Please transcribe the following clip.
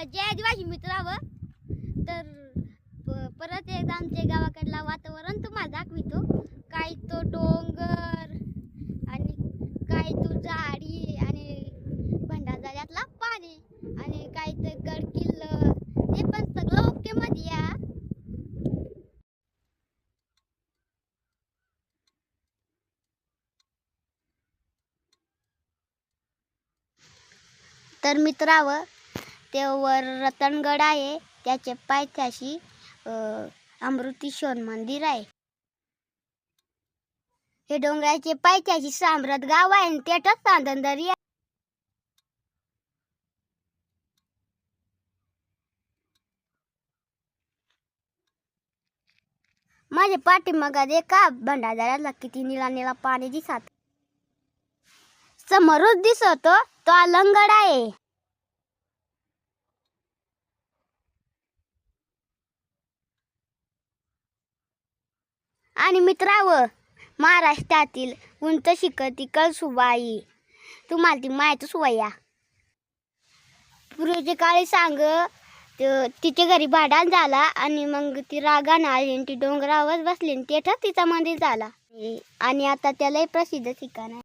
जय आदिवासी मित्रांनो, तर परत एकदा आमच्या गावाकडला वातावरण तुम्हाला दाखवितो. काय तो डोंगर आणि काय तो झाडी आणि भंडारदऱ्यातला पाणी आणि काय ते गड किल्ला, ते पण सगळं ओके मध्ये या. तर मित्रांनो, ते वर रतनगड आहे, त्याच्या पायथ्याशी अमृतेश्वर मंदिर आहे. हे डोंगराचे पायथ्याशी साम्राट गाव आहे आणि त्यातच चांदणदरी आहे. माझ्या पाठीमागे देखा भंडारदऱ्याला किती निळा निळा पाणी दिसत. समोरच दिसतो तो अलंगड आहे. आणि मित्रांनो, महाराष्ट्रातील उंच शिखर कळसूबाई, तुम्हाला ती माहीतच वया. पूर्वीच्या काळी सांग तिच्या घरी भांडण झाला आणि मग ती रागानं आली आणि ती डोंगरावर बसली आणि तेथं तिचं मंदिर झाला आणि आता त्यालाही प्रसिद्ध ठिकाण आहे.